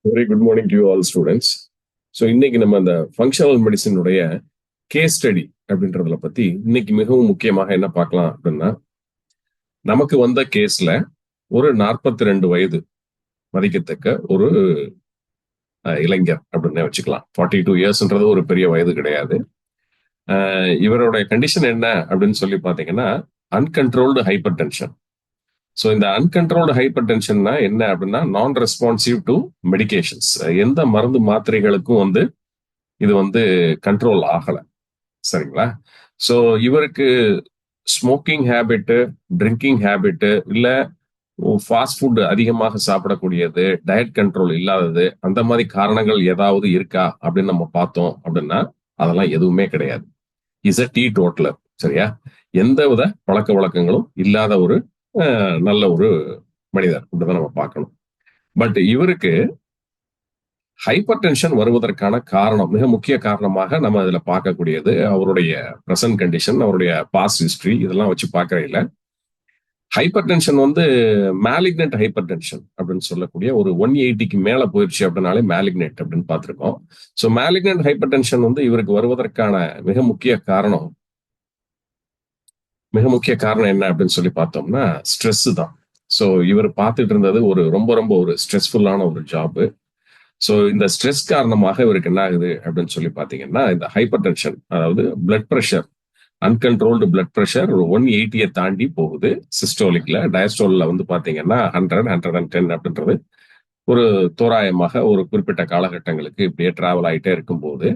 Very good morning to all students. So இன்னைக்கு நம்ம அந்த ஃபங்க்ஷனல் மெடிசினுடைய கேஸ் ஸ்டடி அப்படின்றதுல பத்தி இன்னைக்கு மிகவும் முக்கியமாக என்ன பார்க்கலாம் அப்படின்னா, நமக்கு வந்த கேஸ்ல ஒரு 42 வயது மதிக்கத்தக்க ஒரு இளைஞர் அப்படின்னு வச்சுக்கலாம். 42 இயர்ஸ்ன்றது ஒரு பெரிய வயது கிடையாது. இவருடைய கண்டிஷன் என்ன அப்படின்னு சொல்லி பார்த்தீங்கன்னா, அன்கண்ட்ரோல்டு ஹைப்பர் டென்ஷன். ஸோ இந்த அன்கண்ட்ரோல்டு ஹைப்பர் டென்ஷன்னா என்ன அப்படின்னா, நான் ரெஸ்பான்சிவ் டு மெடிகேஷன்ஸ். எந்த மருந்து மாத்திரைகளுக்கும் இது கண்ட்ரோல் ஆகல. சரிங்களா? ஸோ இவருக்கு ஸ்மோக்கிங் ஹேபிட்டு, ட்ரிங்கிங் ஹேபிட்டு, இல்ல ஃபாஸ்ட் ஃபுட் அதிகமாக சாப்பிடக்கூடியது, டயட் கண்ட்ரோல் இல்லாதது, அந்த மாதிரி காரணங்கள் ஏதாவது இருக்கா அப்படின்னு நம்ம பார்த்தோம் அப்படின்னா, அதெல்லாம் எதுவுமே கிடையாது. Is a tea totaller. சரியா? எந்தவித பழக்க வழக்கங்களும் இல்லாத ஒரு நல்ல ஒரு மனிதர் அப்படிதான் நம்ம பார்க்கணும். பட் இவருக்கு ஹைப்பர் டென்ஷன் வருவதற்கான காரணம், மிக முக்கிய காரணமாக நம்ம இதுல பார்க்கக்கூடியது அவருடைய பிரசன்ட் கண்டிஷன், அவருடைய பாஸ்ட் ஹிஸ்டரி, இதெல்லாம் வச்சு பார்க்கறதில்ல. Hyper tension malignant hyper tension அப்படின்னு சொல்லக்கூடிய ஒரு 180க்கு மேல போயிடுச்சு அப்படின்னாலே மேலிக்னன்ட் அப்படின்னு பார்த்திருக்கோம். ஸோ மேலிக்னன்ட் ஹைப்பர் டென்ஷன் இவருக்கு வருவதற்கான மிக முக்கிய காரணம் என்ன அப்படின்னு சொல்லி பார்த்தோம்னா, ஸ்ட்ரெஸ் தான். ஸோ இவர் பார்த்துட்டு இருந்தது ரொம்ப ரொம்ப ஒரு ஸ்ட்ரெஸ்ஃபுல்லான ஒரு ஜாப். ஸோ இந்த ஸ்ட்ரெஸ் காரணமாக இவருக்கு என்ன ஆகுது அப்படின்னு சொல்லி பார்த்தீங்கன்னா, இந்த ஹைப்பர் டென்ஷன், அதாவது blood pressure, uncontrolled blood pressure 180 தாண்டி போகுது. சிஸ்டோலிக்ல, டயஸ்டோல்ல பார்த்தீங்கன்னா 100, 110 அப்படின்றது ஒரு தோராயமாக ஒரு குறிப்பிட்ட காலகட்டங்களுக்கு இப்படியே டிராவல் ஆகிட்டே இருக்கும்போது,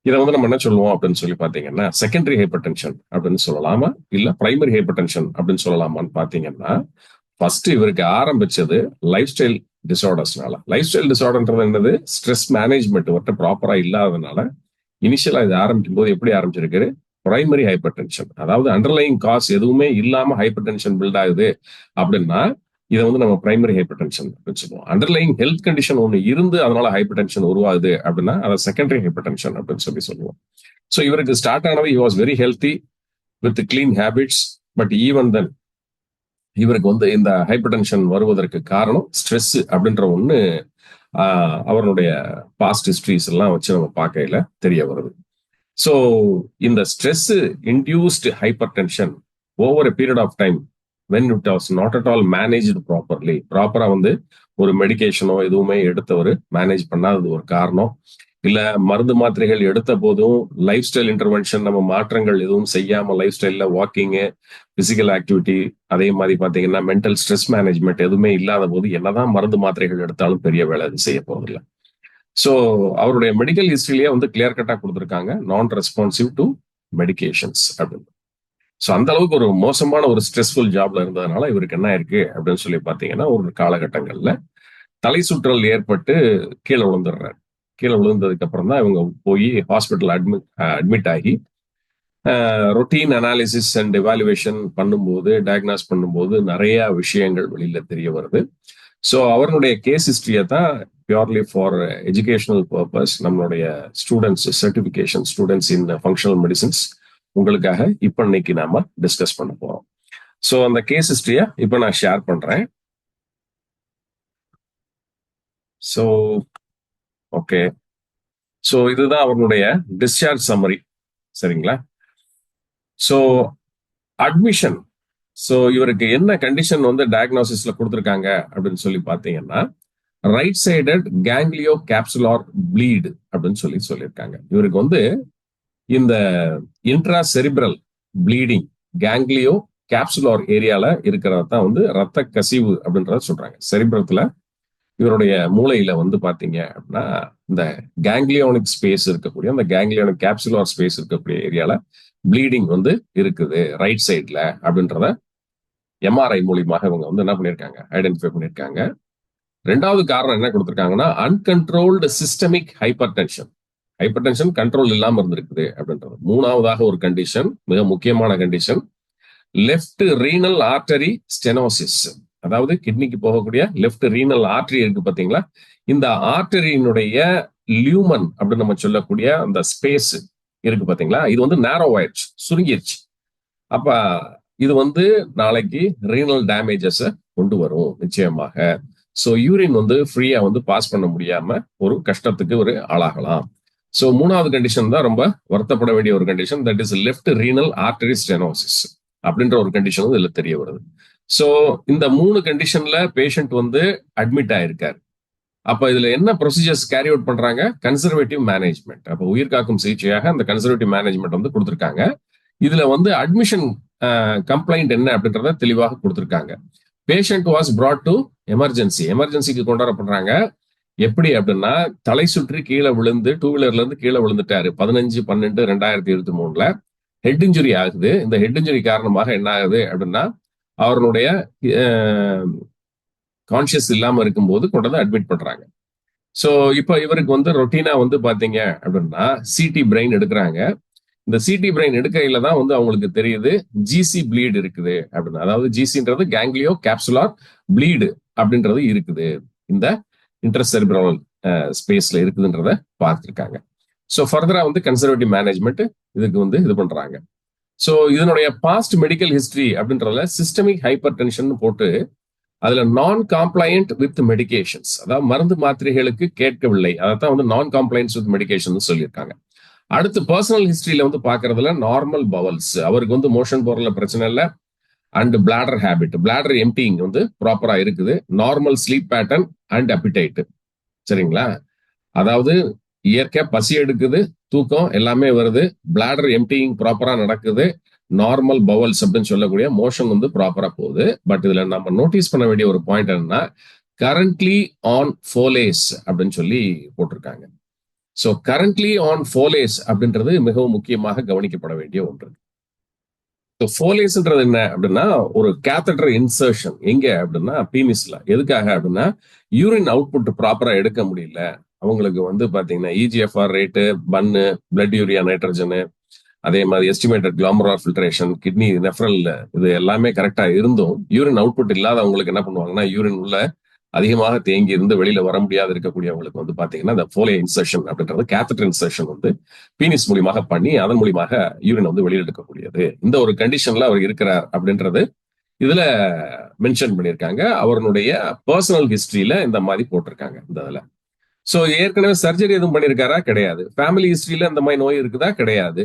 இதை நம்ம என்ன சொல்லுவோம் அப்படின்னு சொல்லி பார்த்தீங்கன்னா, செகண்டரி ஹைப்பர் டென்ஷன் அப்படின்னு சொல்லலாமா, இல்ல பிரைமரி ஹைப்பர் டென்ஷன் அப்படின்னு சொல்லலாமான்னு பார்த்தீங்கன்னா, ஃபர்ஸ்ட் இவருக்கு ஆரம்பிச்சது லைஃப் ஸ்டைல் டிசார்டர்ஸ்னால. லைஃப் ஸ்டைல் டிசார்டர்ன்றது என்னது? ஸ்ட்ரெஸ் மேனேஜ்மெண்ட் ப்ராப்பரா இல்லாததுனால இனிஷியலா இது ஆரம்பிக்கும் போது எப்படி ஆரம்பிச்சிருக்கு? பிரைமரி ஹைப்பர் டென்ஷன், அதாவது அண்டர்லைங் காஸ் எதுவுமே இல்லாம ஹைப்பர் டென்ஷன் பில்ட் ஆகுது அப்படின்னா இதை நம்ம பிரைமரி ஹைப்பர் டென்ஷன் அப்படின்னு சொல்லுவோம். அண்டர்லைங் ஹெல்த் கண்டிஷன் ஒன்று இருந்து அதனால ஹைப்பர் டென்ஷன் உருவாகுது அப்படின்னா அதை செகண்டரி ஹைப்பர் டென்ஷன் அப்படின்னு சொல்லுவோம். ஸோ இவருக்கு ஸ்டார்ட் ஆனது, he was very healthy with clean habits, but even then இவருக்கு இந்த ஹைப்பர் டென்ஷன் வருவதற்கு காரணம் ஸ்ட்ரெஸ் அப்படின்ற ஒண்ணு அவருடைய பாஸ்ட் ஹிஸ்டரிஸ் எல்லாம் வச்சு நம்ம பார்க்கையில தெரிய வருது. ஸோ இந்த stress induced hypertension over a period of time when it was not at all managed properly, ப்ராப்பரா ஒரு மெடிகேஷனோ எதுவுமே எடுத்தவர் மேனேஜ் பண்ணாதது ஒரு காரணம். இல்ல மருந்து மாத்திரைகள் எடுத்த போதும் லைஃப் ஸ்டைல் இன்டர்வென்ஷன், நம்ம மாற்றங்கள் எதுவும் செய்யாம லைஃப் ஸ்டைல்ல வாக்கிங்கு, பிசிக்கல் ஆக்டிவிட்டி, அதே மாதிரி பாத்தீங்கன்னா மென்டல் ஸ்ட்ரெஸ் மேனேஜ்மெண்ட் எதுவுமே இல்லாத போது என்னதான் மருந்து மாத்திரைகள் எடுத்தாலும் பெரிய வேலை அது செய்ய போறதில்ல. ஸோ அவருடைய மெடிக்கல் ஹிஸ்டரியிலேயே கிளியர் கட்டா கொடுத்துருக்காங்க, நான் ரெஸ்பான்சிவ் டு மெடிகேஷன்ஸ் அப்படின்னு. ஸோ அந்த அளவுக்கு ஒரு மோசமான ஒரு ஸ்ட்ரெஸ்ஃபுல் ஜாப்ல இருந்ததுனால இவருக்கு என்ன இருக்கு அப்படின்னு சொல்லி பார்த்தீங்கன்னா, ஒரு காலகட்டங்கள்ல தலை சுற்றல் ஏற்பட்டு கீழே விழுந்துடுறாரு. கீழே விழுந்ததுக்கு அப்புறம் தான் இவங்க போய் ஹாஸ்பிட்டல் அட்மிட் ஆகி ரொட்டீன் அனாலிசிஸ் அண்ட் எவாலுவேஷன் பண்ணும்போது, டயக்னாஸ் பண்ணும்போது நிறைய விஷயங்கள் வெளியில தெரிய வருது. ஸோ அவருடைய கேஸ் ஹிஸ்டரியை தான் பியூர்லி ஃபார் எஜுகேஷனல் பர்பஸ் நம்மளுடைய ஸ்டூடெண்ட்ஸ், சர்டிபிகேஷன் ஸ்டூடெண்ட்ஸ் இன் ஃபங்க்ஷனல் மெடிசின்ஸ் உங்களுக்காக இப்ப இன்னைக்கு நாம டிஸ்கஸ் பண்ண போறோம். ஸோ அந்த கேஸ் ஹிஸ்டரியை இப்ப நான் ஷேர் பண்றேன். ஸோ ஓகே, ஸோ இதுதான் அவருடைய டிஸ்சார்ஜ் சம்மரி. சரிங்களா? So admission. ஸோ இவருக்கு என்ன கண்டிஷன் டயக்னோசிஸ்ல கொடுத்துருக்காங்க அப்படின்னு சொல்லி பார்த்தீங்கன்னா, ரைட் சைடட் கேங்லியோ கேப்சுலார் ப்ளீடு அப்படின்னு சொல்லியிருக்காங்க. இவருக்கு இந்த இன்ட்ரா செரிப்ரல் ப்ளீடிங் கேங்லியோ கேப்சுலார் ஏரியால இருக்கிறத தான் ரத்த கசிவு அப்படின்றத சொல்றாங்க. செரிப்ரத்துல இவருடைய மூளையில பாத்தீங்க அப்படின்னா இந்த கேங்லியோனிக் ஸ்பேஸ் இருக்கக்கூடிய, அந்த கேங்லியோனிக் கேப்சுலார் ஸ்பேஸ் இருக்கக்கூடிய ஏரியால ப்ளீடிங் இருக்குது ரைட் சைட்ல அப்படின்றத எம்ஆர்ஐ மூலியமாக இவங்க என்ன பண்ணியிருக்காங்க, ஐடென்டிஃபை பண்ணியிருக்காங்க. ரெண்டாவது காரணம் என்ன கொடுத்திருக்காங்கன்னா, uncontrolled systemic hypertension. Hypertension control இல்லாம இருந்திருக்குது அப்படின்றது. மூணாவதாக ஒரு கண்டிஷன், மிக முக்கியமான condition, left renal artery stenosis. அதாவது கிட்னிக்கு போகக்கூடிய லெஃப்ட் ரீனல் ஆர்டரி இருக்கு பாத்தீங்களா, இந்த ஆர்டரியினுடைய லியூமன் அப்படின்னு நம்ம சொல்லக்கூடிய அந்த ஸ்பேஸ் இருக்கு பாத்தீங்களா, இது நேரோ ஆயிடுச்சு, சுருங்கிருச்சு. அப்ப இது நாளைக்கு ரீனல் டேமேஜஸ் கொண்டு வரும் நிச்சயமாக. ஸோ யூரின் வந்து ஃப்ரீயா வந்து பாஸ் பண்ண முடியாம ஒரு கஷ்டத்துக்கு ஒரு ஆளாகலாம். ஸோ 3வது கண்டிஷன் தான் ரொம்ப வருத்தப்பட வேண்டிய ஒரு condition, that is left renal artery stenosis அப்படின்ற ஒரு கண்டிஷன் வந்து இதுல தெரிய வருது. ஸோ இந்த 3 கண்டிஷன்ல பேஷண்ட் வந்து அட்மிட் ஆயிருக்காரு. அப்ப இதுல என்ன ப்ரொசீஜர்ஸ் கேரி அவுட் பண்றாங்க? Conservative management. அப்ப உயிர் காக்கும் சிகிச்சையாக அந்த கன்சர்வேட்டிவ் மேனேஜ்மெண்ட் வந்து கொடுத்திருக்காங்க. இதுல வந்து அட்மிஷன் கம்ப்ளைண்ட் என்ன அப்படின்றத தெளிவாக கொடுத்திருக்காங்க. பேஷண்ட் வாஸ் brought டு எமர்ஜென்சிக்கு கொண்டாடப்படுறாங்க. எப்படி அப்படின்னா, தலை சுற்றி கீழே விழுந்து 2 வீலர்ல இருந்து கீழே விழுந்துட்டாரு 15/12/2023 ஹெட் இன்ஜுரி ஆகுது. இந்த ஹெட் இன்ஜுரி காரணமாக என்ன ஆகுது அப்படின்னா, அவருடைய கான்சியஸ் இல்லாம இருக்கும்போது கொண்டு வந்து அட்மிட் பண்றாங்க. ஸோ இப்போ இவருக்கு வந்து ரொட்டீனா வந்து பாத்தீங்க அப்படின்னா சிடி பிரெயின் எடுக்கிறாங்க. இந்த சிடி பிரெயின் எடுக்கையில தான் வந்து அவங்களுக்கு தெரியுது ஜிசி ப்ளீட் இருக்குது அப்படின்னு. அதாவது ஜிசின்றது கேங்லியோ கேப்சுலார் ப்ளீடு அப்படின்றது இருக்குது, இந்த இன்டர்செரிப்ரல் ஸ்பேஸ்ல இருக்குதுன்றத பார்த்துருக்காங்க. ஸோ ஃபர்தரா வந்து கன்சர்வேட்டிவ் மேனேஜ்மெண்ட் இதுக்கு வந்து இது பண்றாங்க. ஸோ இதனுடைய பாஸ்ட் மெடிக்கல் ஹிஸ்டரி அப்படின்றதுல சிஸ்டமிக் ஹைப்பர் டென்ஷன் போட்டு அதுல நான் காம்ப்ளையன்ட் வித் மெடிகேஷன்ஸ், அதாவது மருந்து மாத்திரைகளுக்கு கேட்கவில்லை, அதான் வந்து நான் காம்ப்ளையன்ஸ் வித் மெடிகேஷன் சொல்லியிருக்காங்க. அடுத்து பர்சனல் ஹிஸ்டரியில வந்து பாக்குறதுல நார்மல் பவல்ஸ், அவருக்கு வந்து மோஷன் போறதுல பிரச்சனை இல்லை, and bladder habit, bladder emptying வந்து ப்ராப்பரா இருக்குது, normal sleep pattern and appetite. சரிங்களா? அதாவது இயற்கை பசி எடுக்குது, தூக்கம் எல்லாமே வருது, பிளாடர் எம்டிங் ப்ராப்பரா நடக்குது, நார்மல் பவல்ஸ் அப்படின்னு சொல்லக்கூடிய மோஷன் வந்து ப்ராப்பரா போகுது. பட் இதுல நம்ம நோட்டீஸ் பண்ண வேண்டிய ஒரு பாயிண்ட் என்னன்னா, கரண்ட்லி ஆன் ஃபோலேஸ் அப்படின்னு சொல்லி போட்டிருக்காங்க. ஸோ கரண்ட்லி ஆன் ஃபோலேஸ் அப்படின்றது மிகவும் முக்கியமாக கவனிக்கப்பட வேண்டிய ஒன்று. ஸோ ஃபோலேஸ்ன்றது என்ன அப்படின்னா, ஒரு கேத்தட்டர் இன்சர்ஷன் எங்க அப்படின்னா பீனிஸ்ல. எதுக்காக அப்படின்னா, யூரின் அவுட்புட் ப்ராப்பரா எடுக்க முடியல அவங்களுக்கு வந்து பாத்தீங்கன்னா, இஜிஎஃப்ஆர் ரேட்டு, பன்னு, பிளட் யூரியா நைட்ரஜனு, அதே மாதிரி எஸ்டிமேட்டட் கிளாமரார் ஃபில்ட்ரேஷன், கிட்னி நெஃப்ரல், இது எல்லாமே கரெக்டா இருந்தும் யூரின் அவுட்புட் இல்லாதவங்களுக்கு என்ன பண்ணுவாங்கன்னா, யூரின் உள்ள அதிகமாக தேங்கி இருந்து வெளியில வர முடியாது இருக்கக்கூடியவங்களுக்கு வந்து பாத்தீங்கன்னா, இந்த ஃபோலே இன்சர்ஷன் அப்படின்றது கேத்தட்டர் இன்சர்ஷன் வந்து பீனிஸ் மூலியமாக பண்ணி அதன் மூலியமாக யூரின் வந்து வெளியில் எடுக்கக்கூடியது. இந்த ஒரு கண்டிஷன்ல அவர் இருக்கிறார் அப்படின்றது இதுல மென்ஷன் பண்ணியிருக்காங்க. அவருடைய பர்சனல் ஹிஸ்டரியில இந்த மாதிரி போட்டிருக்காங்க இந்த இதுல. சோ ஏற்கனவே சர்ஜரி எதுவும் பண்ணியிருக்காரா? கிடையாது. ஃபேமிலி ஹிஸ்டரியில இந்த மாதிரி நோய் இருக்குதா? கிடையாது.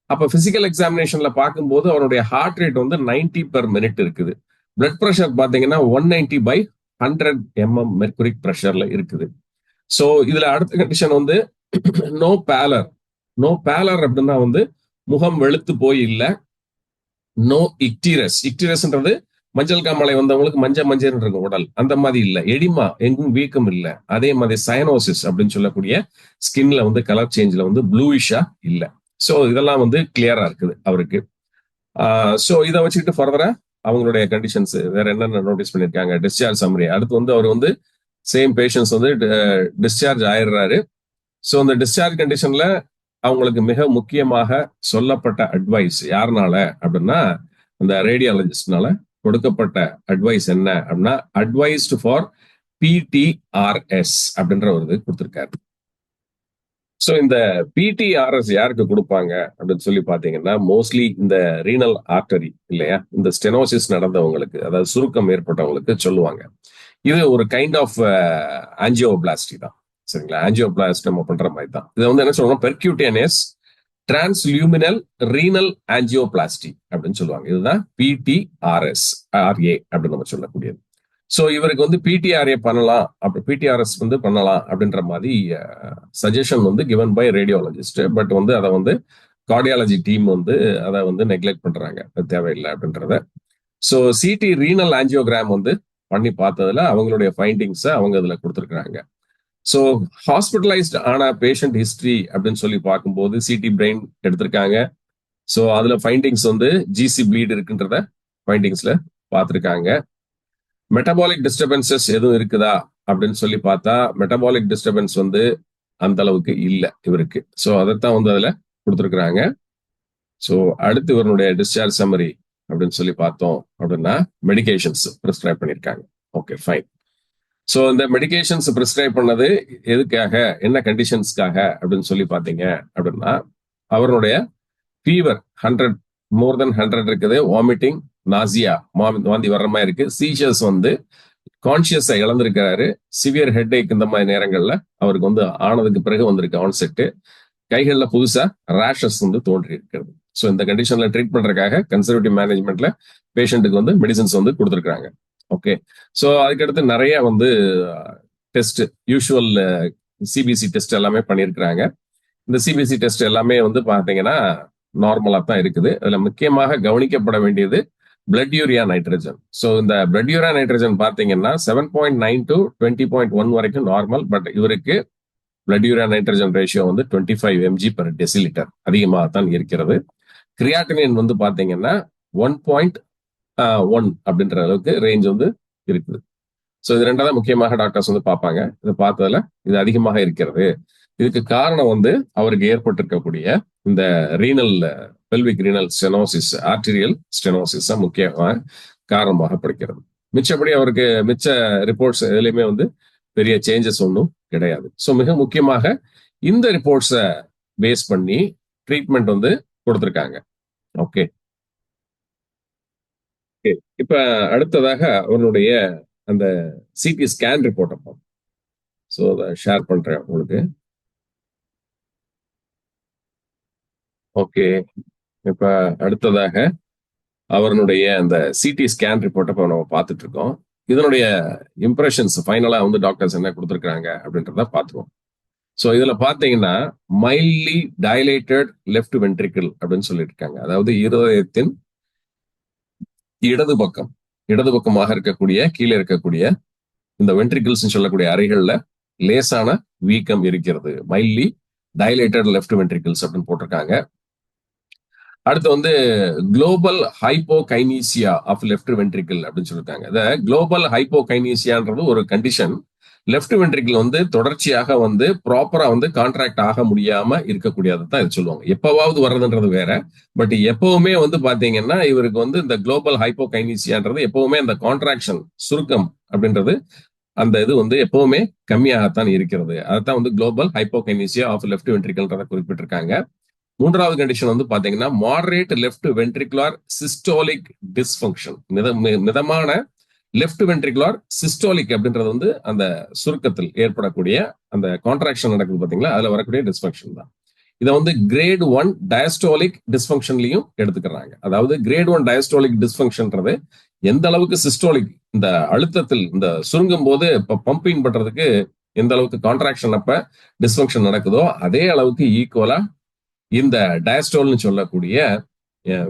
அப்ப பிசிக்கல் எக்ஸாமினேஷன்ல பார்க்கும்போது அவருடைய ஹார்ட் ரேட் வந்து 90 பெர் மினிட் இருக்குது. பிளட் பிரஷர் பாத்தீங்கன்னா 190/100 mm மெர்குரிக் பிரஷர்ல இருக்குது. சோ இதுல அடுத்த கண்டிஷன் வந்து நோ பேலர். நோ பேலர் அப்படின்னா வந்து முகம் வெளுத்து போய் இல்ல. நோ இக்டிரஸ். இக்டிரஸ்ன்றது மஞ்சள் காமாலை வந்தவங்களுக்கு மஞ்சள் இருக்கும் உடல், அந்த மாதிரி இல்ல. எடிமா, எங்கும் வீக்கம் இல்ல. அதே மாதிரி சயனோசிஸ் அப்படின்னு சொல்லக்கூடிய ஸ்கின்ல வந்து கலர் சேஞ்ச்ல வந்து ப்ளூயிஷா இல்ல. சோ இதெல்லாம் வந்து கிளியரா இருக்குது அவருக்கு. சோ இதை வச்சுக்கிட்டு ஃபர்தரா அவங்களுடைய கண்டிஷன்ஸ் வேற என்னென்ன நோட்டீஸ் பண்ணிருக்காங்க. Discharge summary. அடுத்து வந்து அவர் வந்து சேம் பேஷன்ஸ் வந்து டிஸ்சார்ஜ் ஆயிடுறாரு. சோ இந்த டிஸ்சார்ஜ் கண்டிஷன்ல அவங்களுக்கு மிக முக்கியமாக சொல்லப்பட்ட அட்வைஸ் யாருனால அப்படின்னா, அந்த ரேடியாலஜிஸ்ட்னால கொடுக்கப்பட்ட அட்வைஸ் என்ன அப்படின்னா, அட்வைஸ்டு ஃபார் பிடிஆர்எஸ் அப்படின்ற ஒரு இது கொடுத்திருக்காரு. சோ இந்த பிடிஆர்எஸ் யாருக்கு கொடுப்பாங்க அப்படின்னு சொல்லி பாத்தீங்கன்னா, மோஸ்ட்லி இந்த ரீனல் ஆர்டரி இல்லையா, இந்த ஸ்டெனோசிஸ் நடந்தவங்களுக்கு, அதாவது சுருக்கம் ஏற்பட்டவங்களுக்கு சொல்லுவாங்க. இது ஒரு கைண்ட் ஆஃப் ஆஞ்சியோபிளாஸ்டி தான். சரிங்களா? ஆஞ்சியோபிளாஸ்டி நம்ம பண்ற மாதிரி தான். இதை வந்து என்ன சொல்றோம், பெர்க்யூட்டேனியஸ் டிரான்ஸ்லியூமினல் ரீனல் ஆஞ்சியோபிளாஸ்டி அப்படின்னு சொல்லுவாங்க. இதுதான் பிடிஆர்எஸ் ஆர்ஏ அப்படின்னு நம்ம சொல்லக்கூடியது. சோ இவருக்கு வந்து பிடிஆர்ஏ பண்ணலாம், அப்படி பிடிஆர்எஸ் வந்து பண்ணலாம் அப்படின்ற மாதிரி சஜஷன் வந்து கிவன் பை ரேடியாலஜிஸ்ட். பட் வந்து அதை வந்து கார்டியாலஜி டீம் வந்து அதை வந்து நெக்லெக்ட் பண்றாங்க, தேவையில்லை அப்படின்றத. சோ சிடி ரீனல் ஆஞ்சியோகிராம் வந்து பண்ணி பார்த்ததுல அவங்களுடைய ஃபைண்டிங்ஸை அவங்க இதுல கொடுத்துருக்காங்க. ஸோ ஹாஸ்பிட்டலைஸ்ட் ஆன பேஷண்ட் ஹிஸ்டரி அப்படின்னு சொல்லி பார்க்கும்போது சிடி பிரெயின் எடுத்திருக்காங்க. ஸோ அதுல ஃபைண்டிங்ஸ் வந்து ஜிசி ப்ளீட் இருக்குன்றத ஃபைண்டிங்ஸ்ல பார்த்துருக்காங்க. மெட்டபாலிக் டிஸ்டர்பன்சஸ் எதுவும் இருக்குதா அப்படின்னு சொல்லி பார்த்தா மெட்டபாலிக் டிஸ்டர்பன்ஸ் வந்து அந்த அளவுக்கு இல்லை இவருக்கு. ஸோ அதைத்தான் வந்து அதுல கொடுத்துருக்குறாங்க. ஸோ அடுத்து இவருடைய டிஸ்சார்ஜ் சம்மரி அப்படின்னு சொல்லி பார்த்தோம் அப்படின்னா, மெடிகேஷன்ஸ் ப்ரிஸ்கிரைப் பண்ணியிருக்காங்க. Okay, fine. ஸோ இந்த மெடிகேஷன்ஸ் ப்ரிஸ்கிரைப் பண்ணது எதுக்காக, என்ன கண்டிஷன்ஸ்க்காக அப்படின்னு சொல்லி பார்த்தீங்க அப்படின்னா, அவருடைய ஃபீவர் 100 மோர் தென் 100 இருக்குது, வாமிட்டிங், நாசியா, வாந்தி வர்ற மாதிரி இருக்கு, சீஷர்ஸ் வந்து கான்சியஸை இழந்திருக்கிறாரு. சிவியர் ஹெட் ஏக் இந்த மாதிரி நேரங்கள்ல அவருக்கு வந்து ஆனதுக்கு பிறகு வந்திருக்கு ஆன்செட். கைகள்ல புதுசா ரேஷஸ் வந்து தோன்றி இருக்கிறது. ஸோ இந்த கண்டிஷன்ல ட்ரீட் பண்றதுக்காக கன்சர்வேட்டிவ் மேனேஜ்மெண்ட்ல பேஷண்ட்டுக்கு வந்து மெடிசன்ஸ் வந்து கொடுத்துருக்காங்க. ஓகே. ஸோ அதுக்கடுத்து நிறைய வந்து டெஸ்ட், யூஷுவல் சிபிசி டெஸ்ட் எல்லாமே பண்ணியிருக்கிறாங்க. இந்த சிபிசி டெஸ்ட் எல்லாமே வந்து பாத்தீங்கன்னா நார்மலா தான் இருக்குது. அதுல முக்கியமாக கவனிக்கப்பட வேண்டியது பிளட் யூரியா நைட்ரஜன். ஸோ இந்த பிளட் யூரியா நைட்ரஜன் பாத்தீங்கன்னா 7.9 to 20.1 வரைக்கும் நார்மல். பட் இவருக்கு பிளட் யூரியா நைட்ரஜன் ரேஷியோ வந்து 25 mg/dL அதிகமாக தான் இருக்கிறது. கிரியாட்டினின் வந்து பாத்தீங்கன்னா 1.1 அப்படின்ற அளவுக்கு ரேஞ்ச் வந்து இருக்குது. ஸோ இது ரெண்டாவது முக்கியமாக டாக்டர்ஸ் வந்து பார்ப்பாங்க. இதை பார்த்ததுல இது அதிகமாக இருக்கிறது. இதுக்கு காரணம் வந்து அவருக்கு ஏற்பட்டிருக்கக்கூடிய இந்த renal pelvic renal stenosis, arterial stenosis முக்கியமாக காரணமாக படிக்கிறது. மிச்சப்படி அவருக்கு மிச்ச ரிப்போர்ட்ஸ் எதுலையுமே வந்து பெரிய சேஞ்சஸ் ஒன்றும் கிடையாது. ஸோ மிக முக்கியமாக இந்த ரிப்போர்ட்ஸை பேஸ் பண்ணி ட்ரீட்மெண்ட் வந்து கொடுத்துருக்காங்க. ஓகே. இப்ப அடுத்ததாக அவருடைய அந்த சிடி ஸ்கேன் ரிப்போர்ட்டை பார்ப்போம். ஸோ அதை ஷேர் பண்றேன் உங்களுக்கு. ஓகே. இப்ப அடுத்ததாக அவருடைய அந்த சிடி ஸ்கேன் ரிப்போர்ட்டை இப்போ நம்ம பார்த்துட்டு இருக்கோம். இதனுடைய இம்ப்ரெஷன்ஸ் ஃபைனலா வந்து டாக்டர்ஸ் என்ன கொடுத்துருக்காங்க அப்படின்றத பார்த்துருவோம். ஸோ இதுல பாத்தீங்கன்னா மைல்ட்லி டைலேட்டட் லெஃப்ட் வென்ட்ரிக்கிள் அப்படின்னு சொல்லிட்டு இருக்காங்க. அதாவது இருதயத்தின் இடது பக்கமாக இருக்கக்கூடிய கீழே இருக்கக்கூடிய இந்த வென்ட்ரிகிள்ஸ் சொல்லக்கூடிய அறைகள்ல லேசான வீக்கம் இருக்கிறது. மைல்ட்லி டைலேட்டட் லெஃப்ட் வென்ட்ரிகிள்ஸ் அப்படின்னு போட்டிருக்காங்க. அடுத்து வந்து குளோபல் ஹைப்போகைனீசியா ஆஃப் லெஃப்ட் வென்ட்ரிக்கிள் அப்படின்னு சொல்லியிருக்காங்க. இந்த குளோபல் ஹைப்போகைனீசியான்றது ஒரு கண்டிஷன். லெஃப்ட் வென்ட்ரிக்கிள் வந்து தொடர்ச்சியாக வந்து ப்ராப்பரா வந்து கான்ட்ராக்ட் ஆக முடியாம இருக்கக்கூடியது தான் இது சொல்லுவாங்க. எப்பவாவது வர்றதுன்றது வேற. பட் எப்பவுமே வந்து பாத்தீங்கன்னா இவருக்கு வந்து இந்த குளோபல் ஹைப்போகைனீசியான்றது எப்பவுமே அந்த கான்ட்ராக்ஷன், சுருக்கம் அப்படின்றது அந்த இது வந்து எப்பவுமே கம்மியாகத்தான் இருக்கிறது. அதைத்தான் வந்து குளோபல் ஹைப்போகைனீசியா ஆஃப் லெஃப்ட் வென்ட்ரிக்கிள்ன்றத குறிப்பிட்டிருக்காங்க. மூன்றாவது கண்டிஷன் வந்து பாத்தீங்கன்னா moderate left ventricular systolic dysfunction. மிதமான லெஃப்ட் வென்ட்ரிகுலர் சிஸ்டோலிக் அப்படின்றது வந்து அந்த சுருக்கத்தில் ஏற்படக்கூடிய அந்த கான்ட்ராக்ஷன் நடக்குது பாத்தீங்களா, அதுல வரக்கூடிய டிஸ்ஃபங்க்ஷன் தான். இதை வந்து கிரேட் 1 டயஸ்டோலிக் டிஸ்ஃபங்க்ஷன்லையும் எடுத்துக்கிறாங்க. அதாவது கிரேட் 1 டயஸ்டோலிக் டிஸ்ஃபங்க்ஷன்றது எந்த அளவுக்கு சிஸ்டோலிக் இந்த அழுத்தத்தில் இந்த சுருங்கும் போது பம்பிங் பண்றதுக்கு எந்த அளவுக்கு கான்ட்ராக்ஷன் அப்ப டிஸ்ஃபங்க்ஷன் நடக்குதோ அதே அளவுக்கு ஈக்குவலா இந்த டயஸ்டோல்னு சொல்லக்கூடிய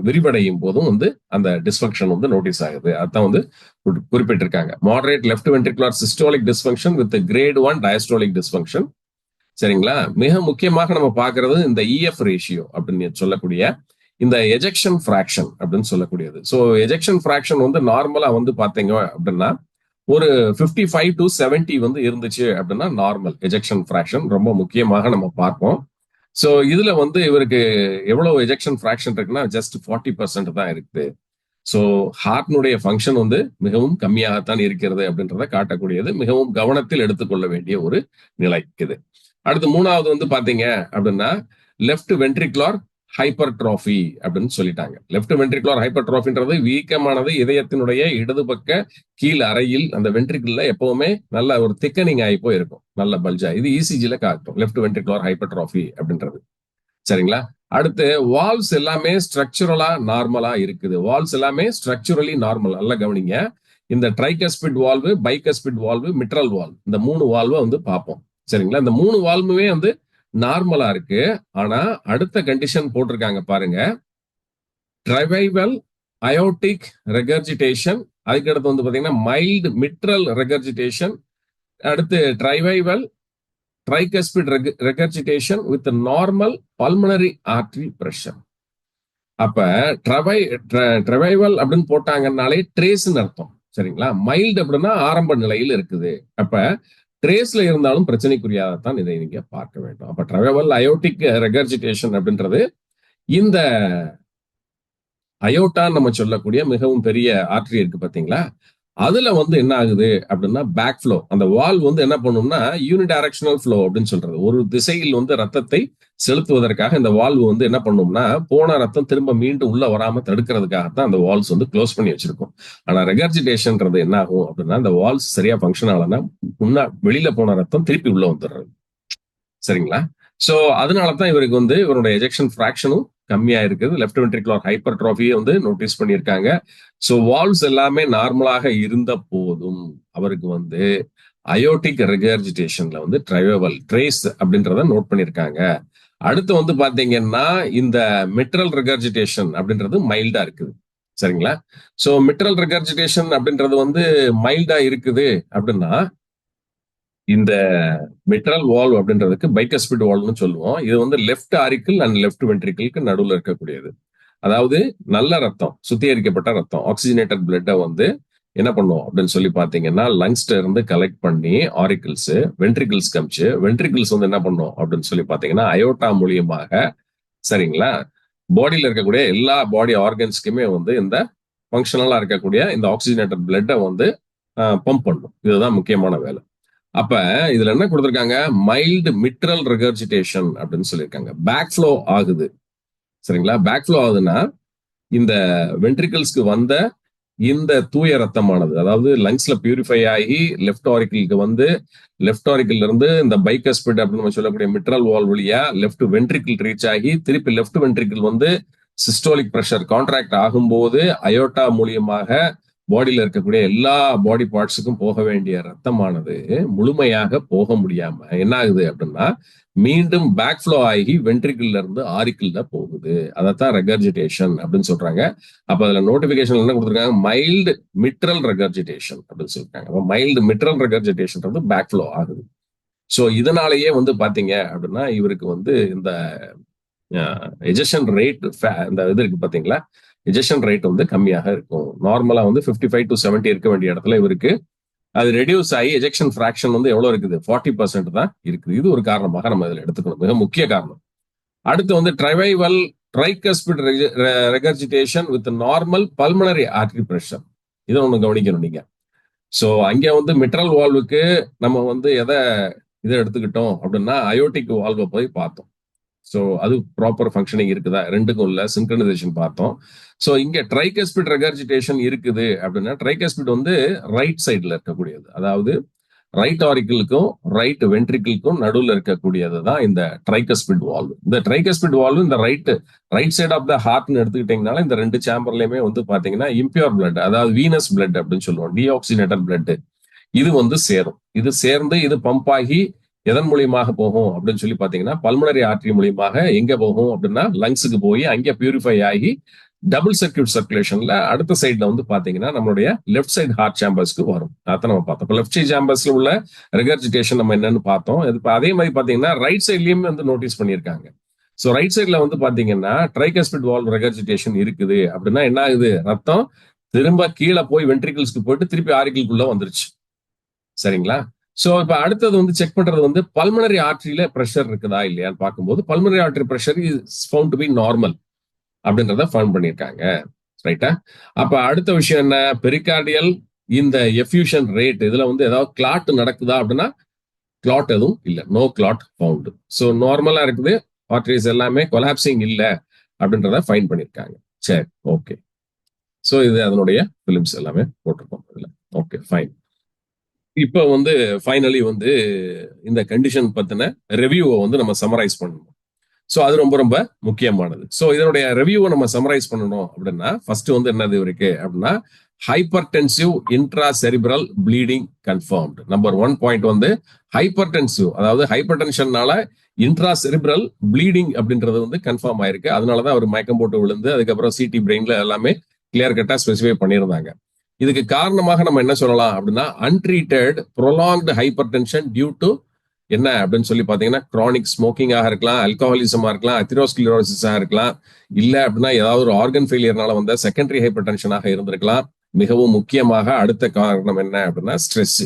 விரிவடையும் போதும் வந்து அந்த டிஸ்ஃபங்க்ஷன் வந்து நோட்டீஸ் ஆகுது. அதான் வந்து குறிப்பிட்டிருக்காங்க. Moderate left ventricular systolic dysfunction with grade 1 diastolic dysfunction. சரிங்களா? மிக முக்கியமாக நம்ம பார்க்கறது இந்த இஎஃப் ரேஷியோ அப்படின்னு சொல்லக்கூடிய இந்த எஜெக்ஷன் ஃபிராக்ஷன் அப்படின்னு சொல்லக்கூடியது. ஸோ எஜெக்ஷன் ஃபிராக்ஷன் வந்து நார்மலா வந்து பாத்தீங்க அப்படின்னா ஒரு 55 to 70 வந்து இருந்துச்சு அப்படின்னா நார்மல் எஜெக்ஷன் ஃபிராக்ஷன் ரொம்ப முக்கியமாக நம்ம பார்ப்போம். ஸோ இதுல வந்து இவருக்கு எவ்வளவு எஜெக்ஷன் ஃபிராக்ஷன் இருக்குன்னா ஜஸ்ட் 40% தான் இருக்குது. ஸோ ஹார்ட்னுடைய ஃபங்க்ஷன் வந்து மிகவும் கம்மியாகத்தான் இருக்கிறது அப்படின்றத காட்டக்கூடியது. மிகவும் கவனத்தில் எடுத்துக்கொள்ள வேண்டிய ஒரு நிலை இது. அடுத்து மூணாவது வந்து பாத்தீங்க அப்படின்னா லெஃப்ட் வென்ட்ரிகுலர் ஹைப்பர்ட்ரோஃபி அப்படின்னு சொல்லிட்டாங்க. லெஃப்ட் வென்ட்ரிகுலர் ஹைப்பர்ட்ரோஃபின்றது வீக்கமானது இதயத்தினுடைய இடது பக்க கீழ் அறையில் அந்த வென்ட்ரிக்கிள்ல எப்பவுமே நல்ல ஒரு திக்கனிங் ஆகி போய் இருக்கும், நல்ல பல்ஜா. இது இசிஜில காட்டும் லெஃப்ட் வென்ட்ரிகுலர் ஹைப்பர்ட்ரோஃபி அப்படின்றது. சரிங்களா? அடுத்து வால்வ்ஸ் எல்லாமே ஸ்ட்ரக்சரலா நார்மலா இருக்குது. வால்வ்ஸ் எல்லாமே ஸ்ட்ரக்சரலி நார்மல். நல்லா கவனிங்க. இந்த tricuspid valve, bicuspid valve, மிட்ரல் valve, இந்த 3 வால்வை வந்து பார்ப்போம். சரிங்களா? இந்த 3 வால்வுமே வந்து நார்மலா இருக்கு. ஆனா அடுத்த கண்டிஷன் போட்டிருக்காங்க பாருங்க. ட்ரைவைவல் அயோட்டிக் ரெகர்ஜிடேஷன், அதுக்கடுத்து வந்து பாத்தீங்கன்னா மைல்டு மிட்ரல் ரெகர்ஜிடேஷன், அடுத்து trivial tricuspid regurgitation with normal pulmonary artery pressure. அப்ப ட்ரைவைவல் அப்படின்னு போட்டாங்கன்னாலே ட்ரேஸ்ன்னு அர்த்தம். சரிங்களா? மைல்டு அப்படின்னா ஆரம்ப நிலையில் இருக்குது. அப்ப ட்ரேஸ்ல இருந்தாலும் பிரச்சனைக்குரியாதான் இதை நீங்க பார்க்க வேண்டும். அப்ப ட்ரைவைவல் அயோட்டிக் ரெகர்ஜிடேஷன் அப்படின்றது இந்த அயோட்டா நம்ம சொல்லக்கூடிய மிகவும் பெரிய ஆர்டரி இருக்கு பாத்தீங்களா, அதுல வந்து என்ன ஆகுது அப்படின்னா பேக் ஃப்ளோ. அந்த வால்வ் வந்து என்ன பண்ணும்னா யூனிடைரக்ஷனல் ஃப்ளோ அப்படின்னு சொல்றது. ஒரு திசையில் வந்து ரத்தத்தை செலுத்துவதற்காக இந்த வால்வு வந்து என்ன பண்ணும்னா, போன ரத்தம் திரும்ப மீண்டும் உள்ள வராம தடுக்கிறதுக்காக தான் அந்த வால்வ்ஸ் வந்து க்ளோஸ் பண்ணி வச்சிருக்கும். ஆனா ரெகர்ஜிடேஷன்ன்றது என்ன ஆகும் அப்படின்னா, அந்த வால்வ்ஸ் சரியா ஃபங்க்ஷன் ஆகலன்னா, வெளியில போன ரத்தம் திருப்பி உள்ள வந்துடுறது. சரிங்களா? சோ அதனால தான் இவருக்கு வந்து இவருடைய எஜெக்ஷன் ஃபிராக்ஷனும் கம்மியா இருக்குது. லெஃப்ட் வென்ட்ரிகுலர் ஹைப்பர்ட்ரோஃபிய வந்து நோட்டீஸ் பண்ணியிருக்காங்க. சோ வால்வ்ஸ் எல்லாமே நார்மலாக இருந்த போதும், அவருக்கு வந்து அயோர்டிக் ரெகர்ஜிடேஷன்ல வந்து ட்ரேஸ் அப்படின்றத நோட் பண்ணியிருக்காங்க. அடுத்து வந்து பாத்தீங்கன்னா, இந்த மிட்ரல் ரெகர்ஜிடேஷன் அப்படின்றது மைல்டா இருக்குது. சரிங்களா? சோ மிட்ரல் ரெகர்ஜிடேஷன் அப்படின்றது வந்து மைல்டா இருக்குது அப்படின்னா, இந்த மிட்ரல் வால்வ் அப்படின்றதுக்கு பைகஸ்பிட் வால்வ்னு சொல்லுவோம். இது வந்து லெஃப்ட் ஆரிக்கிள் அண்ட் லெஃப்ட் வென்ட்ரிக்கிள்க்கு நடுவுல இருக்கக்கூடியது. அதாவது நல்ல ரத்தம், சுத்திகரிக்கப்பட்ட ரத்தம், ஆக்சிஜனேட்டட் பிளட்ட வந்து என்ன பண்ணும் அப்படின்னு சொல்லி பாத்தீங்கன்னா, லங்ஸ்ல இருந்து கலெக்ட் பண்ணி ஆரிக்கிள்ஸ், வென்ட்ரிகிள்ஸ்க்கு அனுப்பிச்சு, வென்ட்ரிகிள்ஸ் வந்து என்ன பண்ணும் அப்படின்னு சொல்லி பாத்தீங்கன்னா, அயோட்டா மூலியமாக சரிங்களா, பாடியில இருக்கக்கூடிய எல்லா பாடி ஆர்கன்ஸ்க்குமே வந்து இந்த ஃபங்க்ஷனலா இருக்கக்கூடிய இந்த ஆக்சிஜனேட்டட் பிளட்ட வந்து பம்ப் பண்ணும். இதுதான் முக்கியமான வேலை. அப்ப இதுல என்ன கொடுத்திருக்காங்க, மைல்டு மிட்ரல் ரெகர்ஜிடேஷன் அப்படின்னு சொல்லியிருக்காங்க. பேக் ஃப்ளோ ஆகுது. சரிங்களா? பேக் ஃப்ளோ ஆகுதுன்னா, இந்த வென்ட்ரிகிள்ஸ்க்கு வந்த இந்த தூய ரத்தமானது, அதாவது லங்ஸ்ல பியூரிஃபை ஆகி லெஃப்ட் ஆரிக்கிளுக்கு வந்து, லெஃப்ட் ஆரிக்கிள்ல இருந்து இந்த பைகஸ்பிட் அப்படின்னு நம்ம சொல்லக்கூடிய மிட்ரல் வால் வழியா லெஃப்ட் வென்ட்ரிக்கிள் ரீச் ஆகி, திருப்பி லெஃப்ட் வென்ட்ரிக்கிள் வந்து சிஸ்டோலிக் பிரஷர் கான்ட்ராக்ட் ஆகும்போது அயோட்டா மூலியமாக பாடியில இருக்கக்கூடிய எல்லா பாடி பார்ட்ஸுக்கும் போக வேண்டிய ரத்தமானது முழுமையாக போக முடியாம என்ன ஆகுது அப்படின்னா, மீண்டும் பேக் ஃப்ளோ ஆகி வென்ட்ரிக்கிள்ல இருந்து ஆரிக்கிள்ல போகுது. அதைத்தான் ரெகர்ஜிடேஷன் அப்படின்னு சொல்றாங்க. அப்ப அதுல நோட்டிபிகேஷன் என்ன கொடுத்துருக்காங்க, மைல்டு மிட்ரல் ரெகர்ஜிடேஷன் அப்படின்னு சொல்லிருக்காங்க. மைல்டு மிட்ரல் ரெகர்ஜிடேஷன் வந்து பேக் ஃப்ளோ ஆகுது. சோ இதனாலேயே வந்து பாத்தீங்க அப்படின்னா, இவருக்கு வந்து இந்த எஜெஷன் ரேட் இந்த இது இருக்கு பாத்தீங்களா, எஜெஷன் ரேட் வந்து கம்மியாக இருக்கும். நார்மலா வந்து 55 to 70 இருக்க வேண்டிய இடத்துல இவருக்கு அது ரெடியூஸ் ஆகி எஜெக்ஷன் ஃபிராக்ஷன் வந்து எவ்வளவு இருக்குது, 40% தான் இருக்குது. இது ஒரு காரணமாக நம்ம இதுல எடுத்துக்கணும், மிக முக்கிய காரணம். அடுத்து வந்து trivial tricuspid regurgitation with normal pulmonary artery pressure. இதை ஒண்ணு கவனிக்கணும் நீங்க. சோ அங்க வந்து மிட்ரல் வால்வுக்கு நம்ம வந்து இதை எடுத்துக்கிட்டோம் அப்படின்னா அயோட்டிக் வால்வை போய் பார்த்தோம். ஸோ அது ப்ராப்பர் ஃபங்க்ஷனிங் இருக்குதா, ரெண்டுக்கும் உள்ள சின்க்ரனைசேஷன் பார்த்தோம். ஸோ இங்க ட்ரைகஸ்பிட் ரெகர்ஜிடேஷன் இருக்குது அப்படின்னா, ட்ரைகஸ்பிட் வந்து ரைட் சைட்ல இருக்கக்கூடியது, அதாவது ரைட் ஆரிக்கிளுக்கும் ரைட் வென்ட்ரிக்கிளுக்கும் நடுவில் இருக்கக்கூடியது தான் இந்த ட்ரைகஸ்பிட் வால்வு. இந்த ட்ரைகஸ்பிட் வால்வு இந்த ரைட் சைட் ஆஃப் த ஹார்ட்னு எடுத்துக்கிட்டீங்கனால இந்த ரெண்டு சேம்பர்லயுமே வந்து பாத்தீங்கன்னா இம்பியூர் பிளட், அதாவது வீனஸ் பிளட் அப்படின்னு சொல்லுவோம், டிஆக்சினேட்டட் பிளட், இது வந்து சேரும். இது சேர்ந்து இது பம்ப் ஆகி எதன் மூலியமாக போகும் அப்படின்னு சொல்லி பாத்தீங்கன்னா, பல்மனரி ஆர்டரி மூலியமாக எங்க போகும் அப்படின்னா லங்ஸுக்கு போய் அங்க பியூரிஃபை ஆகி டபுள் சர்க்கியூட் சர்க்குலேஷன்ல அடுத்த சைட்ல வந்து பாத்தீங்கன்னா நம்மளுடைய லெஃப்ட் சைடு ஹார்ட் சேம்பர்ஸ்க்கு வரும். அதான் நம்ம பார்த்தோம். லெஃப்ட் சைட் சேம்பர்ஸ்ல உள்ள ரெகர்ஜிடேஷன் நம்ம என்னன்னு பார்த்தோம். அதே மாதிரி பாத்தீங்கன்னா ரைட் சைட்லயும் வந்து நோட்டீஸ் பண்ணியிருக்காங்க. ஸோ ரைட் சைட்ல வந்து பாத்தீங்கன்னா ட்ரைகஸ்பிட் வால்வ் ரெகர்ஜிடேஷன் இருக்குது அப்படின்னா என்ன ஆகுது, ரத்தம் திரும்ப கீழே போய் வென்ட்ரிகிள்ஸ்க்கு போயிட்டு திருப்பி ஆரிக்கிள்குள்ள வந்துருச்சு. சரிங்களா? சோ இப்ப அடுத்தது வந்து செக் பண்றது வந்து பல்மனரி ஆர்டரியில பிரஷர் இருக்குதா இல்லையான்னு பார்க்கும்போது pulmonary artery pressure is found to be normal அப்படின்றத ஃபவுண்ட் பண்ணியிருக்காங்க. ரைட்டா? அப்ப அடுத்த விஷயம் என்ன, பெரிகார்டியல் இந்த எஃப்யூஷன் ரேட் இதுல வந்து ஏதாவது கிளாட் நடக்குதா அப்படின்னா கிளாட் எதுவும் இல்ல, நோ கிளாட் ஃபவுண்ட். ஸோ நார்மலா இருக்குது, ஆர்டரிஸ் எல்லாமே கொலாப்சிங் இல்ல அப்படின்றத ஃபைண்ட் பண்ணியிருக்காங்க. சரி, ஓகே. ஸோ இது அதனுடைய பிலிம்ஸ் எல்லாமே போட்டிருக்கோம் இதுல. Okay, fine. இப்ப வந்து ஃபைனலி வந்து இந்த கண்டிஷன் பத்தின ரிவ்யூவை வந்து நம்ம சமரைஸ் பண்ணணும். ஸோ அது ரொம்ப ரொம்ப முக்கியமானது. ஸோ இதனுடைய ரிவ்யூவை நம்ம சமரைஸ் பண்ணணும் அப்படின்னா ஃபர்ஸ்ட் வந்து என்னது இருக்கு அப்படின்னா, hypertensive intra cerebral bleeding confirmed. Number 1 point வந்து ஹைப்பர்டென்சிவ், அதாவது ஹைப்பர் டென்ஷன்னால இன்ட்ரா செரிப்ரல் ப்ளீடிங் அப்படின்றது வந்து கன்ஃபார்ம் ஆயிருக்கு. அதனாலதான் அவர் மயக்கம் போட்டு விழுந்து அதுக்கப்புறம் சிடி பிரெயின்ல எல்லாமே கிளியர் கட்டா ஸ்பெசிஃபை பண்ணியிருந்தாங்க. இதுக்கு காரணமாக நம்ம என்ன சொல்லலாம் அப்படின்னா, untreated prolonged hypertension due to என்ன அப்படின்னு சொல்லி பாத்தீங்கன்னா, கிரானிக் ஸ்மோக்கிங்காக இருக்கலாம், அல்கஹாலிசமா இருக்கலாம், அத்திரோஸ்கிலரோசிஸா இருக்கலாம், இல்ல அப்படின்னா ஏதாவது ஒரு ஆர்கன் ஃபெயிலியர்னால வந்த செகண்டரி ஹைப்பர் டென்ஷனாக இருந்திருக்கலாம். மிகவும் முக்கியமாக அடுத்த காரணம் என்ன அப்படின்னா ஸ்ட்ரெஸ்.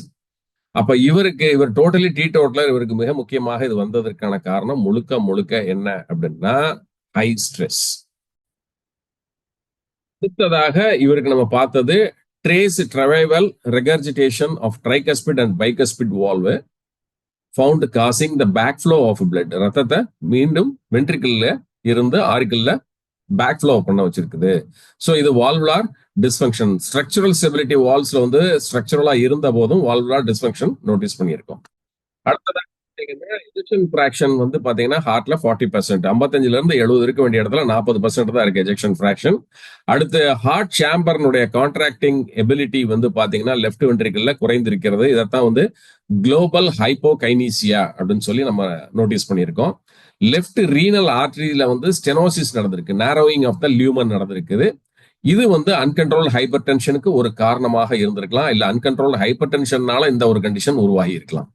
அப்ப இவர் டோட்டலி டீடோட்டலர். இவருக்கு மிக முக்கியமாக இது வந்ததற்கான காரணம் முழுக்க முழுக்க என்ன அப்படின்னா ஹை ஸ்ட்ரெஸ். அடுத்ததாக இவருக்கு நம்ம பார்த்தது trace travail regurgitation of tricuspid and bicuspid valve found causing the backflow of blood. ரத்தத்தை மீண்டும் வென்ட்ரிக்கிள்ல இருந்து ஆரிக்கிள்ல பேக்ஃப்ளோ பண்ண வச்சிருக்குது. ஸோ இது வால்வுலார் டிஸ்ஃபங்க்ஷன். ஸ்ட்ரக்சரல் ஸ்டெபிலிட்டி வால்ஸ்ல வந்து ஸ்ட்ரக்சரலா இருந்த போதும் வால்வுலார் டிஸ்ஃபங்க்ஷன் நோட்டீஸ் பண்ணியிருக்கோம். அடுத்ததாக எஜெக்ஷன் ஃபிராக்ஷன் வந்து பாத்தீங்கன்னா ஹார்ட்ல 40%, 55ல இருந்து 70 இருக்க வேண்டிய இடத்துல 40% தான் இருக்கு எஜெக்ஷன் ஃபிராக்ஷன். அடுத்து ஹார்ட் சேம்பர்னுடைய கான்ட்ராக்டிங் எபிலிட்டி வந்து பாத்தீங்கன்னா லெஃப்ட் வென்ட்ரிக்கல்ல குறைந்திருக்கிறது. இதைத்தான் வந்து குளோபல் ஹைப்போகைனீசியா அப்படின்னு சொல்லி நம்ம நோட்டீஸ் பண்ணியிருக்கோம். லெஃப்ட் ரீனல் ஆர்டரியில வந்து ஸ்டெனோசிஸ் நடந்திருக்கு, நேரோயிங் ஆஃப் த லியூமன் நடந்திருக்குது. இது வந்து அன்கண்ட்ரோல் ஹைப்பர் டென்ஷனுக்கு ஒரு காரணமாக இருந்திருக்கலாம், இல்ல அன்கண்ட்ரோல் ஹைப்பர் டென்ஷன்னால இந்த ஒரு கண்டிஷன் உருவாகி இருக்கலாம்.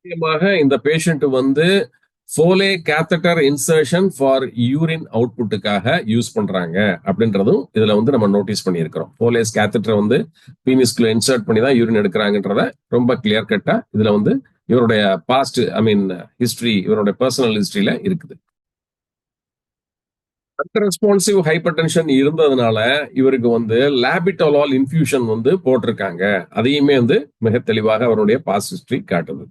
முக்கியமாக இந்த பேஷண்ட் வந்து Foley catheter insertion for urine அவுட்புட்டுக்காக use பண்றாங்க அப்படின்றதும் இதுல வந்து நம்ம நோட்டீஸ் பண்ணியிருக்கிறோம். ஃபோலேஸ் கேத்தட்டர் வந்து பீனிஸ்குள்ள இன்சர்ட் பண்ணி தான் யூரின் எடுக்கிறாங்கன்றத ரொம்ப கிளியர் கட்டா இதுல வந்து இவருடைய பாஸ்ட் ஹிஸ்டரி, இவருடைய பர்சனல் ஹிஸ்டரியில இருக்குது. ரெஸ்பான்சிவ் ஹைப்பர் டென்ஷன் இருந்ததுனால இவருக்கு வந்து லாபிட்டோலால் இன்ஃபியூஷன் வந்து போட்டிருக்காங்க. அதையுமே வந்து மிக தெளிவாக அவருடைய பாஸ்ட் ஹிஸ்டரி காட்டுது.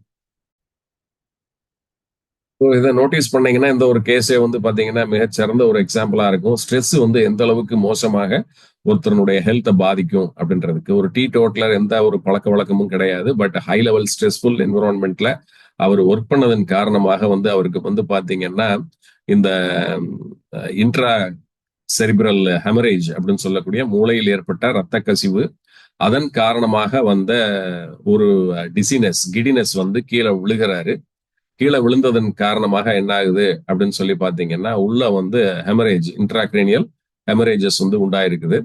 இதை நோட்டீஸ் பண்ணீங்கன்னா இந்த ஒரு கேஸே வந்து பாத்தீங்கன்னா மிகச்சிறந்த ஒரு எக்ஸாம்பிளா இருக்கும். ஸ்ட்ரெஸ் வந்து எந்த அளவுக்கு மோசமாக ஒருத்தருடைய ஹெல்த்தை பாதிக்கும் அப்படின்றதுக்கு. ஒரு டீ டோட்டலர், எந்த ஒரு பழக்க வழக்கமும் கிடையாது. பட் ஹை லெவல் ஸ்ட்ரெஸ்ஃபுல் என்விரான்மெண்ட்ல அவர் ஒர்க் பண்ணதன் காரணமாக வந்து அவருக்கு வந்து பாத்தீங்கன்னா இந்த இன்ட்ரா செரிபிரல் ஹெமரேஜ் அப்படின்னு சொல்லக்கூடிய மூளையில் ஏற்பட்ட ரத்த கசிவு, அதன் காரணமாக வந்த ஒரு டிசினஸ், கிடினஸ் வந்து கீழே விழுகிறாரு. கீழே விழுந்ததன் காரணமாக என்ன ஆகுது அப்படின்னு சொல்லி பாத்தீங்கன்னா உள்ள வந்து ஹெமரேஜ், இன்ட்ராக்ரேனியல் ஹெமரேஜஸ் வந்து உண்டாயிருக்குது.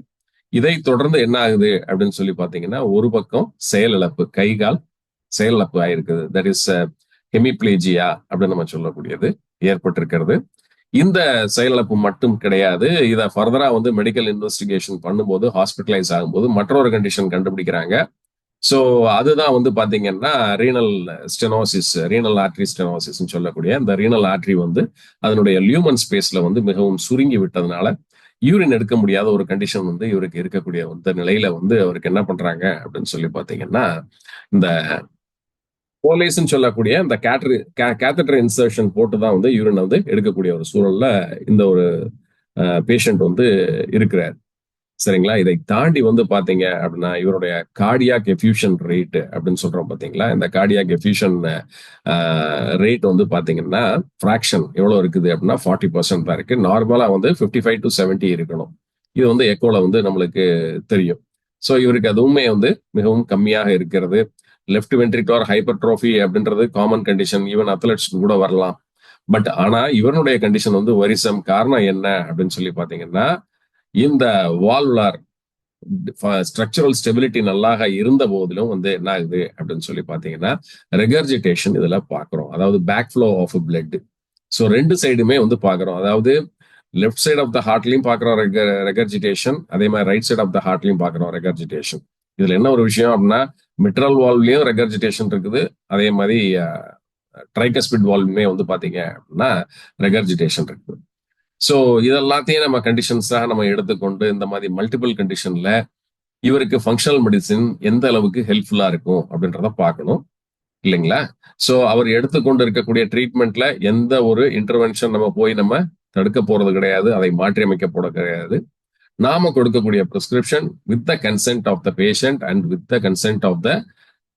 இதை தொடர்ந்து என்ன ஆகுது அப்படின்னு சொல்லி பாத்தீங்கன்னா ஒரு பக்கம் செயலிழப்பு, கை கால் செயலிழப்பு ஆயிருக்குது. தட் இஸ் ஹெமிப்ளேஜியா அப்படின்னு நம்ம சொல்லக்கூடியது ஏற்பட்டிருக்கிறது. இந்த செயலிழப்பு மட்டும் கிடையாது, இதை ஃபர்தரா வந்து மெடிக்கல் இன்வெஸ்டிகேஷன் பண்ணும்போது, ஹாஸ்பிட்டலைஸ் ஆகும்போது மற்றொரு கண்டிஷன் கண்டுபிடிக்கிறாங்க. ஸோ அதுதான் வந்து பாத்தீங்கன்னா renal stenosis, renal artery stenosis சொல்லக்கூடிய இந்த ரீனல் ஆர்டரி வந்து அதனுடைய லியூமன் ஸ்பேஸ்ல வந்து மிகவும் சுருங்கி விட்டதுனால யூரின் எடுக்க முடியாத ஒரு கண்டிஷன் வந்து இவருக்கு இருக்கக்கூடிய இந்த நிலையில வந்து அவருக்கு என்ன பண்றாங்க அப்படின்னு சொல்லி பாத்தீங்கன்னா இந்த போலேஸ்ன்னு சொல்லக்கூடிய இந்த கேத்தட்டர் இன்சர்ஷன் போட்டு தான் வந்து யூரின் வந்து எடுக்கக்கூடிய ஒரு சூழல்ல இந்த ஒரு பேஷண்ட் வந்து இருக்கிறார். சரிங்களா? இதை தாண்டி வந்து பாத்தீங்க அப்படின்னா இவருடைய கார்டியாக் எஃப்யூஷன் ரேட் அப்படின்னு சொல்றோம் பாத்தீங்களா, இந்த கார்டியாக் எஃப்யூஷன் ரேட் வந்து பாத்தீங்கன்னா ஃபிராக்ஷன் எவ்வளவு இருக்குது அப்படின்னா 40% தான் இருக்கு. நார்மலா வந்து 55 to 70 இருக்கணும். இது வந்து எக்கோல வந்து நம்மளுக்கு தெரியும். ஸோ இவருக்கு அதுவுமே வந்து மிகவும் கம்மியாக இருக்கிறது. லெஃப்ட் வென்ட்ரிகுலர் ஹைப்பர்ட்ரோஃபி அப்படின்றது காமன் கண்டிஷன், ஈவன் அத்லெட்ஸ்க்கு கூட வரலாம். பட் ஆனா இவனுடைய கண்டிஷன் வந்து வரிசம். காரணம் என்ன அப்படின்னு சொல்லி பாத்தீங்கன்னா இந்த வால்வுலார் ஸ்ட்ரக்சரல் ஸ்டெபிலிட்டி நல்லாக இருந்த போதிலும் வந்து என்ன ஆகுது அப்படின்னு சொல்லி பாத்தீங்கன்னா ரெகர்ஜிடேஷன் இதுல பாக்குறோம். அதாவது back flow of blood. So ரெண்டு சைடுமே வந்து பாக்குறோம். அதாவது லெஃப்ட் சைட் ஆஃப் த ஹார்ட்லயும் பாக்குறோம் ரெகர்ஜிடேஷன், அதே மாதிரி ரைட் சைட் ஆஃப் த ஹார்ட்லயும் பாக்குறோம் ரெகர்ஜிடேஷன். இதுல என்ன ஒரு விஷயம் அப்படின்னா மிட்ரல் வால்வ்லயும் ரெகர்ஜிடேஷன் இருக்குது, அதே மாதிரி ட்ரைகஸ்பிட் வால்வ்மே வந்து பாத்தீங்க அப்படின்னா ரெகர்ஜிடேஷன் இருக்குது. ஸோ இதெல்லாத்தையும் நம்ம கண்டிஷன்ஸாக நம்ம எடுத்துக்கொண்டு இந்த மாதிரி மல்டிபிள் கண்டிஷன்ல இவருக்கு ஃபங்க்ஷனல் மெடிசின் எந்த அளவுக்கு ஹெல்ப்ஃபுல்லா இருக்கும் அப்படின்றத பார்க்கணும் இல்லைங்களா? ஸோ அவர் எடுத்துக்கொண்டு இருக்கக்கூடிய ட்ரீட்மெண்ட்ல எந்த ஒரு இன்டர்வென்ஷன் நம்ம போய் நம்ம தடுக்க போறது கிடையாது, அதை மாற்றி அமைக்க போட கிடையாது. நாம கொடுக்கக்கூடிய prescription with the consent of the patient and with the consent of the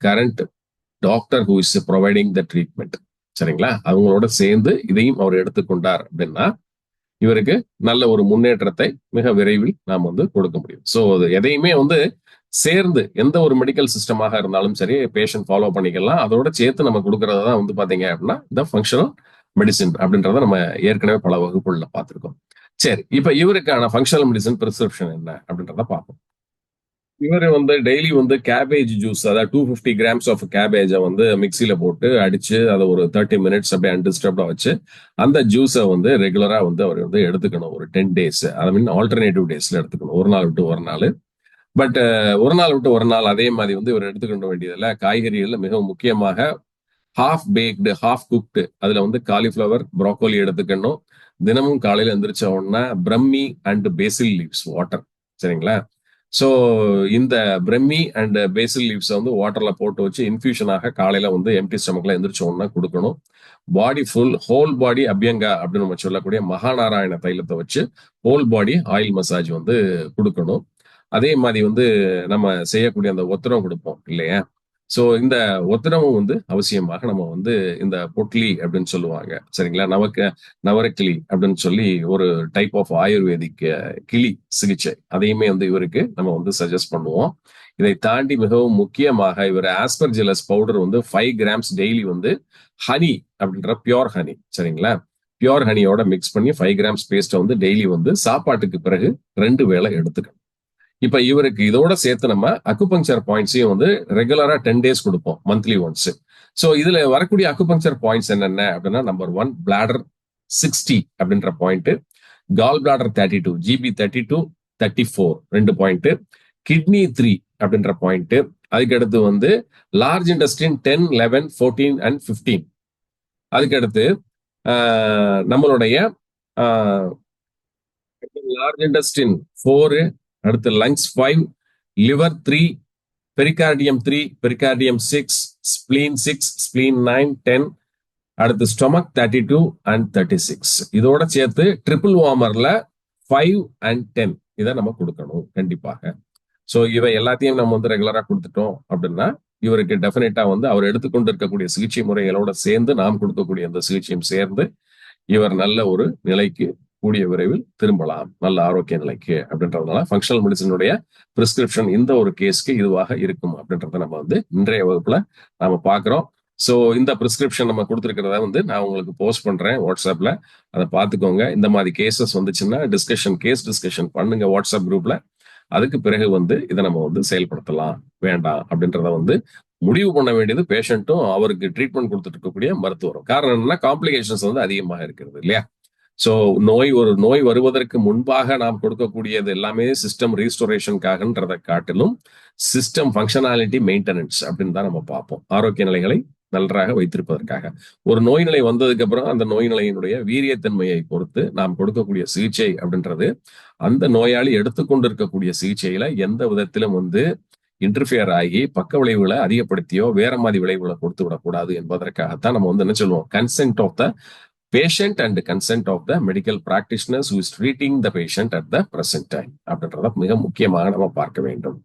current doctor who is providing the treatment. சரிங்களா? அவங்களோட சேர்ந்து இதையும் அவர் எடுத்துக்கொண்டார் அப்படின்னா இவருக்கு நல்ல ஒரு முன்னேற்றத்தை மிக விரைவில் நாம் வந்து கொடுக்க முடியும். ஸோ எதையுமே வந்து சேர்ந்து எந்த ஒரு மெடிக்கல் சிஸ்டமாக இருந்தாலும் சரி பேஷண்ட் ஃபாலோ பண்ணிக்கலாம். அதோட சேர்த்து நம்ம கொடுக்கறத தான் வந்து பாத்தீங்க அப்படின்னா இந்த ஃபங்க்ஷனல் மெடிசின் அப்படின்றத நம்ம ஏற்கனவே பல வகுப்புகள்ல பார்த்திருக்கோம். சரி, இப்ப இவருக்கான ஃபங்க்ஷனல் மெடிசின் பிரிஸ்கிரிப்ஷன் என்ன அப்படின்றத பார்ப்போம். இவர் வந்து டெய்லி வந்து கேபேஜ் ஜூஸ், அதாவது 250 கிராம்ஸ் ஆஃப் கேபேஜை வந்து மிக்சியில போட்டு அடிச்சு அதை ஒரு 30 மினிட்ஸ் அப்படியே அன்டிஸ்டர்ப்டா வச்சு அந்த ஜூஸை வந்து ரெகுலரா வந்து அவர் வந்து எடுத்துக்கணும். ஒரு 10 டேஸ், ஐ மீன் ஆல்டர்னேட்டிவ் டேஸ்ல எடுத்துக்கணும், ஒரு நாள் விட்டு ஒரு நாள். பட் ஒரு நாள் விட்டு ஒரு நாள் அதே மாதிரி வந்து இவர் எடுத்துக்கொள்ள வேண்டியதில்ல. காய்கறிகள்ல மிகவும் முக்கியமாக ஹாஃப் பேக்டு, ஹாஃப் குக்டு, அதுல வந்து காலிஃபிளவர், ப்ராக்கோலி எடுத்துக்கணும். தினமும் காலையில எந்திரிச்ச உடனே பிரம்மி அண்ட் பேசில் லீவ்ஸ் வாட்டர் சரிங்களா? ஸோ இந்த பிரம்மி அண்ட் பேசில் லீவ்ஸை வந்து வாட்டர்ல போட்டு வச்சு இன்ஃபியூஷனாக காலையில வந்து எம்டி ஸ்டமக்ல எந்திரிச்ச உடனே கொடுக்கணும். பாடி ஃபுல் ஹோல் பாடி அபியங்கா அப்படின்னு நம்ம சொல்லக்கூடிய மகாநாராயண தைலத்தை வச்சு ஹோல் பாடி ஆயில் மசாஜ் வந்து கொடுக்கணும். அதே மாதிரி வந்து நம்ம செய்யக்கூடிய அந்த ஒத்தரம் கொடுப்போம் இல்லையா? ஸோ இந்த ஒத்தடமும் வந்து அவசியமாக நம்ம வந்து இந்த பொட்லி அப்படின்னு சொல்லுவாங்க சரிங்களா? நவரக்கிளி அப்படின்னு சொல்லி ஒரு டைப் ஆஃப் ஆயுர்வேதிக் கிளி சிகிச்சை, அதையுமே வந்து இவருக்கு நம்ம வந்து சஜஸ்ட் பண்ணுவோம். இதை தாண்டி மிகவும் முக்கியமாக இவர் ஆஸ்பர்ஜிலஸ் பவுடர் வந்து 5 கிராம்ஸ் டெய்லி வந்து ஹனி அப்படின்ற பியோர் ஹனி சரிங்களா? பியோர் ஹனியோட மிக்ஸ் பண்ணி 5 கிராம்ஸ் பேஸ்ட்டை வந்து டெய்லி வந்து சாப்பாட்டுக்கு பிறகு 2 வேளை எடுத்துக்கணும். இப்ப இவருக்கு இதோட சேர்த்து நம்ம அக்குபங்சர் பாயிண்ட்ஸையும் வந்து ரெகுலரா 10 டேஸ் கொடுப்போம், மந்த்லி ஒன்ஸ். ஸோ இதுல வரக்கூடிய அக்குபங்சர் பாயிண்ட்ஸ் என்னென்ன அப்படின்னா, நம்பர் 1 பிளாடர் 60 அப்படின்ற point, gall bladder 32, GB 32, 34 2 point, kidney 3 அப்படின்ற பாயிண்ட், அதுக்கு அடுத்து வந்து லார்ஜ் இன்டெஸ்டின் 10, 11, 14 அண்ட் 15. அதுக்கு அடுத்து நம்மளுடைய லார்ஜ் இன்டெஸ்டின் 4, அடுத்து lungs 5, liver 3, pericardium 3, pericardium 6, spleen 6, spleen 9, 10, அடுத்து ஸ்டொமக் 32 அண்ட் 36. இதோட சேர்த்து ட்ரிபிள் வார்மர்ல 5 அண்ட் 10 இதை நம்ம கொடுக்கணும் கண்டிப்பாக. ஸோ இவை எல்லாத்தையும் நம்ம வந்து ரெகுலரா கொடுத்துட்டோம் அப்படின்னா இவருக்கு டெஃபினட்டா வந்து அவர் எடுத்துக்கொண்டு இருக்கக்கூடிய சிகிச்சை முறைகளோட சேர்ந்து நாம் கொடுக்கக்கூடிய அந்த சிகிச்சையும் சேர்ந்து இவர் நல்ல ஒரு நிலைக்கு கூடிய விரைவில் திரும்பலாம், நல்ல ஆரோக்கிய நிலைக்கு அப்படின்றதுனால ஃபங்க்ஷனல் மெடிசனுடைய பிரிஸ்கிரிப்ஷன் இந்த ஒரு கேஸ்க்கு இதுவாக இருக்கும் அப்படின்றத நம்ம வந்து இன்றைய வகுப்புல நாம பாக்குறோம். ஸோ இந்த பிரிஸ்கிரிப்ஷன் நம்ம கொடுத்துருக்கிறத வந்து நான் உங்களுக்கு போஸ்ட் பண்றேன் வாட்ஸ்அப்ல, அதை பார்த்துக்கோங்க. இந்த மாதிரி கேசஸ் வந்துச்சுன்னா கேஸ் டிஸ்கஷன் பண்ணுங்க வாட்ஸ்அப் குரூப்ல. அதுக்கு பிறகு வந்து இதை நம்ம வந்து செயல்படுத்தலாம் வேண்டாம் அப்படின்றத வந்து முடிவு பண்ண வேண்டியது பேஷண்ட்டும் அவருக்கு ட்ரீட்மெண்ட் கொடுத்துட்டு இருக்கக்கூடிய மருத்துவரும். காரணம் என்னன்னா காம்ப்ளிகேஷன்ஸ் வந்து அதிகமாக இருக்கிறது இல்லையா? ஸோ ஒரு நோய் வருவதற்கு முன்பாக நாம் கொடுக்கக்கூடியது எல்லாமே சிஸ்டம் ரீஸ்டோரேஷனுக்காகன்றதை காட்டிலும் சிஸ்டம் ஃபங்க்ஷனாலிட்டி மெயின்டெனன்ஸ் அப்படின்னு தான் நம்ம பார்ப்போம். ஆரோக்கிய நிலைகளை நன்றாக வைத்திருப்பதற்காக. ஒரு நோய் நிலை வந்ததுக்கு அப்புறம் அந்த நோய் நிலையினுடைய வீரியத்தன்மையை பொறுத்து நாம் கொடுக்கக்கூடிய சிகிச்சை அப்படின்றது அந்த நோயாளி எடுத்துக்கொண்டு இருக்கக்கூடிய சிகிச்சையில எந்த விதத்திலும் வந்து இன்டர்ஃபியர் ஆகி பக்க விளைவுகளை அதிகப்படுத்தியோ வேற மாதிரி விளைவுகளை கொடுத்து விடக்கூடாது என்பதற்காகத்தான் நம்ம வந்து என்ன சொல்லுவோம், consent of the patient and consent of the medical practitioners who is treating the patient at the present time அப்படின்றத மிக முக்கியமாக நம்ம பார்க்க வேண்டும்.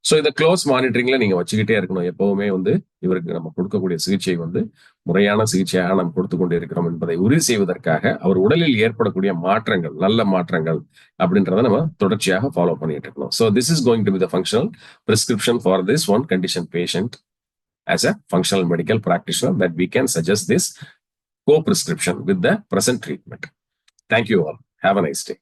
ஸோ இதை க்ளோஸ் மானிட்டரிங்ல நீங்க வச்சுக்கிட்டே இருக்கணும். எப்பவுமே வந்து இவருக்கு நம்ம கொடுக்கக்கூடிய சிகிச்சை வந்து முறையான சிகிச்சையாக நாம் கொடுத்து கொண்டு இருக்கிறோம் என்பதை உறுதி செய்வதற்காக அவர் உடலில் ஏற்படக்கூடிய மாற்றங்கள், நல்ல மாற்றங்கள் அப்படின்றத நம்ம தொடர்ச்சியாக ஃபாலோ பண்ணிட்டு இருக்கணும். So this is going to be the functional prescription for this one condition patient as a functional medical practitioner that we can suggest this co-prescription with the present treatment. Thank you all. Have a nice day.